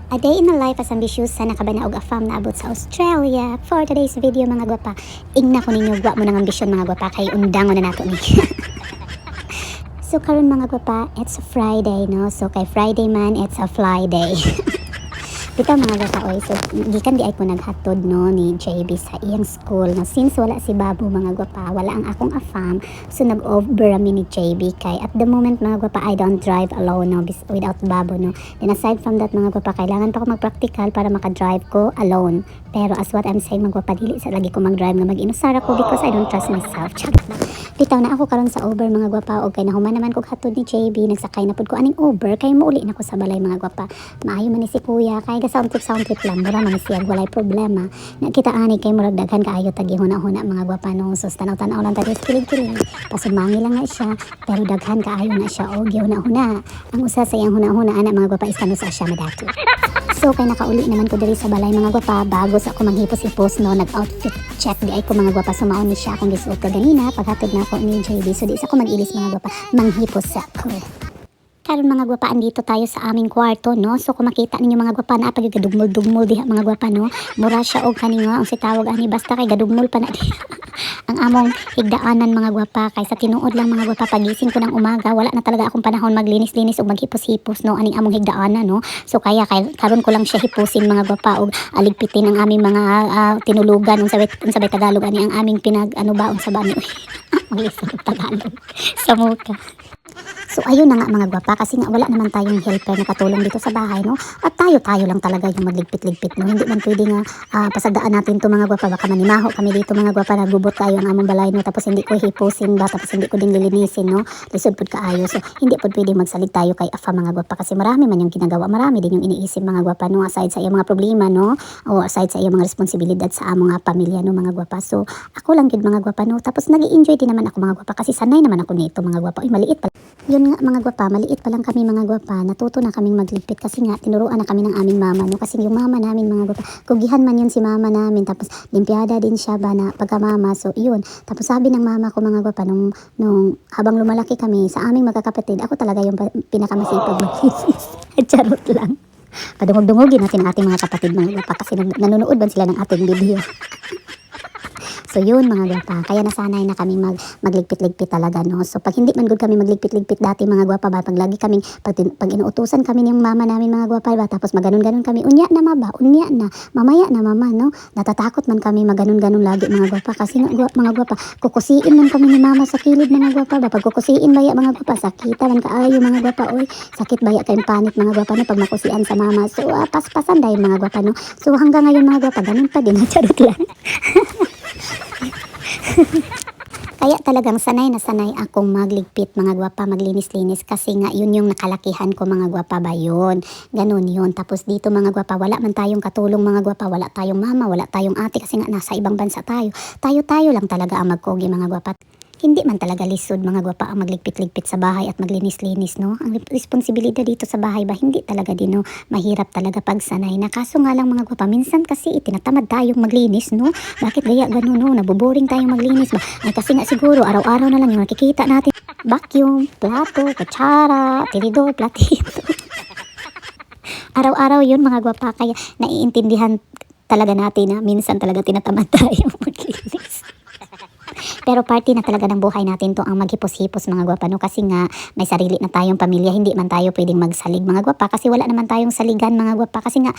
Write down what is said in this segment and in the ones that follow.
A day in the life as ambitious sa nakabanaog a fam na abot sa Australia. For today's video mga gwapa, ingna ko ninyo gwa mo ng ambisyon mga gwapa kay undangon na nato ni. So karon mga gwapa, it's a Friday no. So kay Friday man, it's a fly day. Bitaw mga gwapa oy, so gikan di ay ko naghatod no ni JB sa iyang school no, since wala si Babu mga gwapa, wala ang akong afam, so nag-over kami ni JB kay at the moment mga gwapa I don't drive alone no without Babu no. Then aside from that mga gwapa, kailangan pa ako mag-practical para maka-drive ko alone. Pero as what I'm saying mga gwapa, dili sa lagi ko mag-drive nga mag-inusara ko because I don't trust myself. Bitaw na ako karon sa Uber mga gwapa, og kay nahuman naman kog hatod ni JB, nagsakay na pud ko aning Uber kay mauli na ko sa balay mga gwapa. Maayo man ni si kuya kay sound trip lang, mura man siya, walay problema. Nakita ani kay murag daghan kaayo tagi huna-huna mga gwapa no. So tanaw-tanaw lang tadi kilig-kilig. Pasumangi lang na siya, pero daghan kaayo na siya og huna-huna. Ang usa sa iyang huna-huna ana mga gwapa is kanusa siya madako. So kay nakauli naman ko diri sa balay mga gwapa, bago sa ako manghipos-hipos no, nag-outfit check di ay ko mga gwapa, sumaon ni siya akong gisuot kanina paghatod na ako ni JB. So di sa ako mag-ilis mga gwapa, manghipos sa ako. Karon mga gwapa, andito tayo sa aming kwarto no. So kung makita ninyo mga gwapa, na pag gadugmol-dugmol diha mga gwapa no. Mura siya og kaninga ang sitawag ani, basta kay gadugmol pa na diha. Ang among higdaanan mga gwapa, kay sa tinuod lang mga gwapa, pagising ko ng umaga wala na talaga akong panahon maglinis-linis og maghipos-hipos no, aning among higdaanan no. So kaya karon ko lang siya hipusin mga gwapa og aligpitin ang aming mga tinulugan unsabay Tagalog ani ang aming pinag ano ba unsa ba ni mag-isip Tagalog sa muka. So ayun na nga mga gwapa, kasi nga wala naman tayong helper na katulong dito sa bahay no. At tayo lang talaga yung magligpit-ligpit no. Hindi man pwede nga pasadaan natin to mga gwapa, baka manimaho kami dito mga gwapa, nagbubot tayo ang among balay no, tapos hindi ko hipusin ba, tapos hindi ko din lilinisin no. Lisod pud kaayo. So hindi pud pwede magsalig tayo kay afa mga gwapa, kasi marami man yung ginagawa, marami din yung iniisip mga gwapa no, aside sa iyong mga problema no, o aside sa iyong mga responsibilidad sa among pamilya no mga gwapa. So ako lang gid mga gwapa no, tapos nag-i-enjoy din naman ako mga gwapa, kasi sanay naman ako nito mga gwapa. Ay maliit pa yun nga mga gwapa, maliit pa lang kami mga gwapa, natuto na kaming magligpit kasi nga tinuruan na kami ng aming mama no. Kasi yung mama namin mga gwapa, kugihan man yun si mama namin, tapos limpiada din siya ba na pagkamama. So yun, tapos sabi ng mama ko mga gwapa, nung habang lumalaki kami sa aming magkakapatid, ako talaga yung pinakamasipag maglinis. Charot lang, padungog-dungogin natin ang ating mga kapatid mga gwapa, kasi nanonood ba sila ng ating video. So yun mga gwapa, kaya nasanay na kami magligpit-ligpit talaga no. So pag hindi man good kami magligpit-ligpit dati mga gwapa ba, pag lagi kaming pag inuutusan kami ng mama namin mga gwapa ba, tapos maganon-ganon kami, unya na unya na, mamaya na mama no. Natatakot man kami maganon-ganon lagi mga gwapa, kasi mga gwapa, kukusiin man kami ni mama sa kilid mga gwapa ba. Pag kukusiin baya mga gwapa, sakita man kaayo mga gwapa, oy sakit baya kayong panit mga gwapa no, pag makusian sa mama. So paspasan dahil mga gwapa no. So hanggang ngayon mga gwapa, ganun pa din, charot lang. Kaya talagang sanay na sanay akong magligpit mga gwapa, maglinis-linis, kasi nga yun yung nakalakihan ko mga gwapa ba, yun ganun yun. Tapos dito mga gwapa, wala man tayong katulong mga gwapa, wala tayong mama, wala tayong ate, kasi nga nasa ibang bansa tayo lang talaga ang magkogi mga gwapa. Hindi man talaga lisod mga gwapa ang magligpit-ligpit sa bahay at maglinis-linis no. Ang responsibilidad dito sa bahay ba, hindi talaga din no, mahirap talaga pag sanay na. Kaso nga lang mga gwapa, minsan kasi tinatamad tayong maglinis no. Bakit gaya ganun no, nabuboring tayong maglinis ba? Ay kasi nga siguro araw-araw na lang yung nakikita natin, vacuum, plato, kutsara, tinidor, platito. Araw-araw yun mga gwapa, kaya naiintindihan talaga natin na minsan talaga tinatamad tayong maglinis. Pero party na talaga ng buhay natin to ang maghipos-hipos mga gwapa no, kasi nga may sarili na tayong pamilya, hindi man tayo pwedeng magsalig mga gwapa, kasi wala naman tayong saligan mga gwapa, kasi nga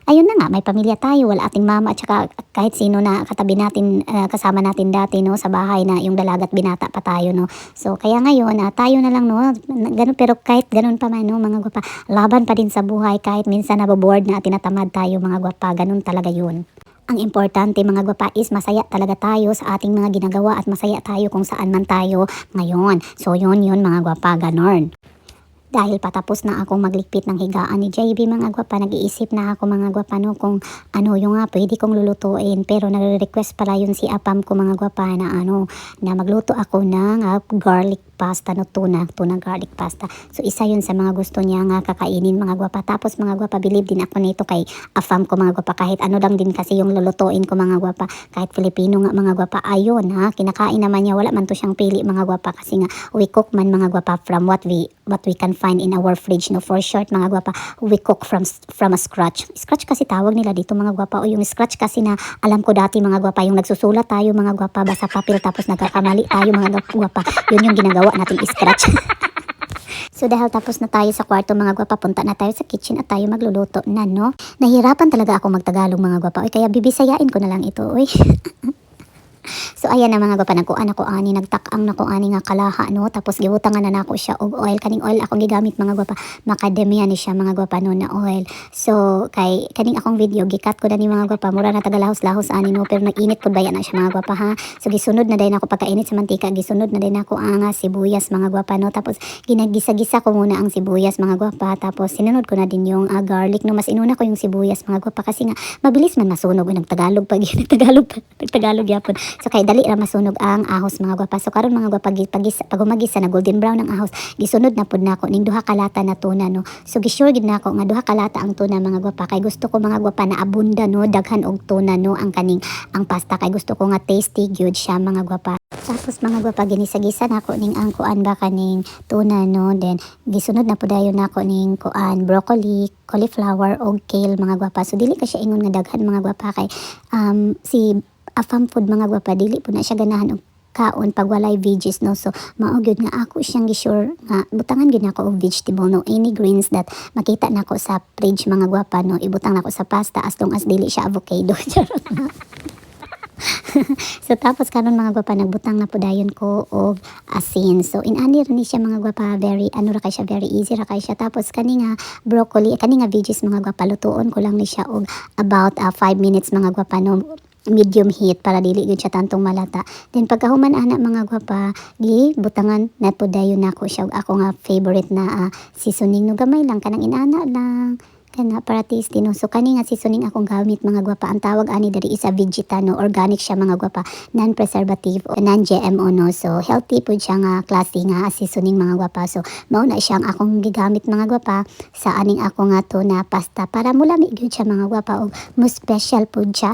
ayun na nga, may pamilya tayo, wala ating mama at saka kahit sino na katabi natin, kasama natin dati no sa bahay, na yung dalaga at binata pa tayo no. So kaya ngayon tayo na lang no, ganun. Pero kahit ganun pa man no mga gwapa, laban pa din sa buhay, kahit minsan naboboard na, tinatamad tayo mga gwapa, ganun talaga yun. Ang importante mga gwapa is masaya talaga tayo sa ating mga ginagawa, at masaya tayo kung saan man tayo ngayon. So yun mga gwapa, ganon. Dahil patapos na akong magligpit ng higaan ni JB mga gwapa, nag-iisip na ako mga gwapa no, kung ano yung pwede kong lulutuin. Pero nagre-request pala yun si apam ko mga gwapa na na magluto ako ng garlic pasta no, tuna garlic pasta. So isa yun sa mga gusto niya nga kakainin mga gwapa. Tapos mga gwapa, believe din ako nito kay afam ko mga gwapa, kahit ano lang din kasi yung lulutuin ko mga gwapa, kahit Filipino nga mga gwapa, ayun ha, kinakain naman niya, wala man to siyang pili mga gwapa, kasi nga we cook man mga gwapa from what we can find in our fridge no. For short mga gwapa, we cook from a scratch kasi tawag nila dito mga gwapa, o yung scratch kasi na alam ko dati mga gwapa, yung nagsusulat tayo mga gwapa, basa papel tapos nagkakamali tayo mga gwapa, yun yung ginagawa nating scratch. So dahil tapos na tayo sa kwarto mga gwapa, punta na tayo sa kitchen at tayo magluluto na no. Nahirapan talaga ako magtagalog mga gwapa, kaya bibisayain ko na lang ito. So ayan na mga gwapa, nagkuan ako ani, nagtakang na ko ani nga kalaha no, tapos gibutangan na nako siya og oil. Kaning oil akong gigamit mga gwapa, macadamia ni siya mga gwapa no na oil. So kay kaning akong video gikat ko na ni mga gwapa, mura na tagalahos-lahos ani no, pero nag-init pud baya na siya mga gwapa ha. So gisunod na din ako pagkainit sa mantika, gisunod na din ako ang sibuyas mga gwapa no, tapos ginagisa-gisa ko muna ang sibuyas mga gwapa, tapos sinunod ko na din yung garlic no. Mas inuna ko yung sibuyas mga gwapa kasi nga mabilis man masunog ng Tagalog pag Tagalog yapon. So kay dali ra masunog ang ahos mga gwapa. So karon mga gwapa, pag humagisa na golden brown ang ahos, gisunod na pud nako ning duha ka lata na tuna no. So gisure gid nako nga duha ka lata ang tuna mga gwapa, kay gusto ko mga gwapa na abunda no, daghan og tuna no ang pasta, kay gusto ko nga tasty gyud siya mga gwapa. Tapos mga gwapa, ginisa-gisa nako ning ang kuan ba kaning tuna no, then gisunod na pud dayon nako ning kuan broccoli, cauliflower og kale mga gwapa. So dili ka siya ingon nga daghan mga gwapa, kay si afam food mga gwapa, dili po na siya ganahan og kaon pag walay veggies no. So mao gyud nga ako siyang gisure nga butangan gyud nako og vegetable no, any greens that makita nako sa fridge mga gwapa no, ibutang nako sa pasta as long as dili siya avocado. So tapos karon mga gwapa, nagbutang na po dayon ko og asin. So inani ra ni siya mga gwapa, very ano ra kay siya, very easy ra kay siya. Tapos kani nga broccoli, kani nga veggies mga gwapa, lutuon ko lang ni siya og about 5 minutes mga gwapa no, medium heat para dili gyud siya tantong malata. Then pagkahuman ana mga gwapa, butangan na po dayon nako siya og ako nga favorite na seasoning no, gamay lang kanang inana lang kana para tasty no. So kani nga seasoning akong gamit mga gwapa, ang tawag ani diri is Vegeta no, organic siya mga gwapa, non-preservative o non-GMO no. So healthy pud siya nga klase nga seasoning mga gwapa. So mao na siyang akong gigamit mga gwapa sa aning ako nga to na pasta para mulami gyud siya mga gwapa, og mo special pud siya.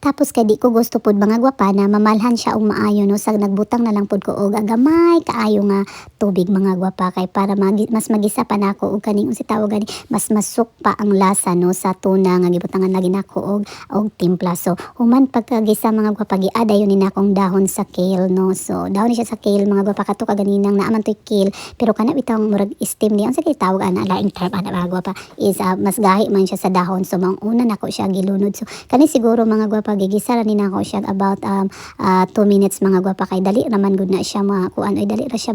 Tapos kay di ko gusto pud mga gwapa na mamalhan siya og maayo no, sa nagbutang na lang pud ko og gamay kaayo nga tubig mga gwapa, kay para mas magisa pa nako og kaning unsa tawag gani, mas masuk pa ang lasa no sa tuna nga gibutangan lagi nako og timpla. So human pagkagisa mga gwapa, giada yun ni nakong dahon sa kale no. So dahon siya sa kale mga gwapa, kato ka ganinang naaman toy kale, pero kana bitang murag steam niya unsa kay tawag ana, laing term ana mga gwapa is mas gahi man siya sa dahon. So mauna nako siya gilunod. So kani siguro mga gwapa gigisa ra ni nako siya about 2 minutes mga gwapa, kay dali raman gud na siya makuan, oy dali ra siya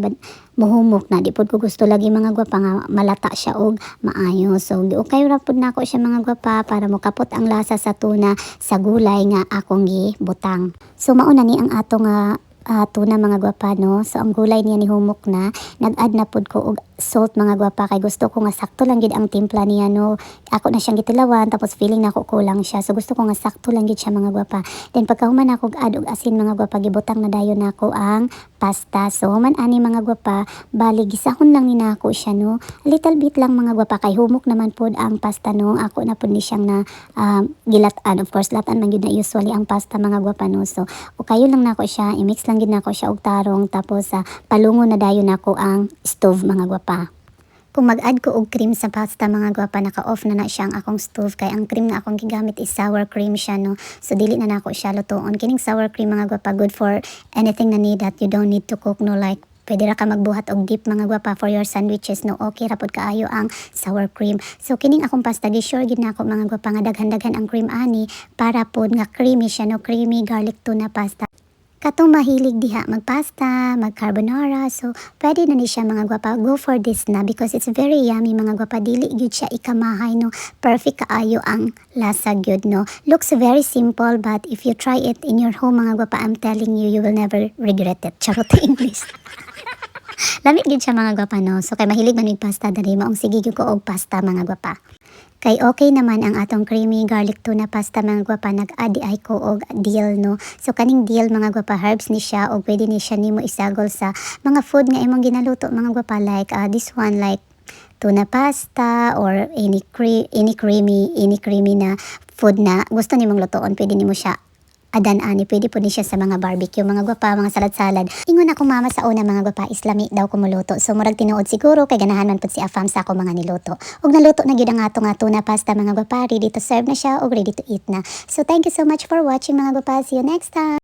muhumok na, di pud ko gusto lagi mga gwapa nga malata siya og maayo. So okay ra pud nako siya mga gwapa para mokapot ang lasa sa tuna sa gulay nga akong gibutang. So mao na ni ang ato nga tuna mga gwapa no. So ang gulay niya ni humok na, nag-add na pud ko og salt mga gwapa, kay gusto ko nga sakto lang gid ang timpla niya no. Ako na siyang gitilawan tapos feeling nako kulang siya, so gusto ko nga sakto lang gid siya mga gwapa. Then pagkahuman ako add og asin mga gwapa, gibutang na dayon nako ang pasta. So human ani mga gwapa, bali gisahon lang ni nako siya no, a little bit lang mga gwapa, kay humok naman pud ang pasta no. Ako na pud ni siyang na gilatan, of course latan man gyud na usually ang pasta mga gwapa no. So o kayo lang nako siya, i-mix lang gid nako siya og tarong, tapos palungon na dayon nako ang stove mga gwapa. Kung mag-add ko og cream sa pasta mga gwapa, naka-off na siya ang akong stove, kay ang cream na akong gigamit is sour cream siya no. So dili na nako siya lutoon. Kining sour cream mga gwapa, good for anything na need that you don't need to cook no, like pwede ra ka magbuhat og dip mga gwapa for your sandwiches no, okay ra pud kaayo ang sour cream. So kining akong pasta gi-sure gid nako mga gwapa nga daghan-daghan ang cream ani para pud nga creamy siya no, creamy garlic tuna pasta. Katong mahilig diha magpasta, mag-carbonara, so pwede na ni siya mga gwapa, go for this na because it's very yummy mga gwapa, dili gyud siya ikamahay no, perfect kaayo ang lasa gyud no. Looks very simple but if you try it in your home mga gwapa, I'm telling you, you will never regret it. Charot English. Lamig gyud siya mga gwapa no. So kay mahilig man mig pasta dali, maong sige gyud ko og pasta mga gwapa. Kay okay naman ang atong creamy garlic tuna pasta mga gwapa, nag-adi ay ko og dill no. So kaning dill mga gwapa, herbs ni siya o pwede ni siya nimo isagol sa mga food nga imong ginaluto mga gwapa, like this one, like tuna pasta or any creamy na food na gusto nimong lutoon, pwede nimo siya adan ani, pwede po ni siya sa mga barbecue mga gwapa, mga salad-salad. Ingon ako mama sa una mga gwapa, islami daw ko muluto. So murag tinuod siguro kay ganahan man pud si Afam sa ako mga niluto. Ug naluto na gyud ang ato nga tuna pasta mga gwapa, ready to serve na siya og ready to eat na. So thank you so much for watching mga gwapa. See you next time.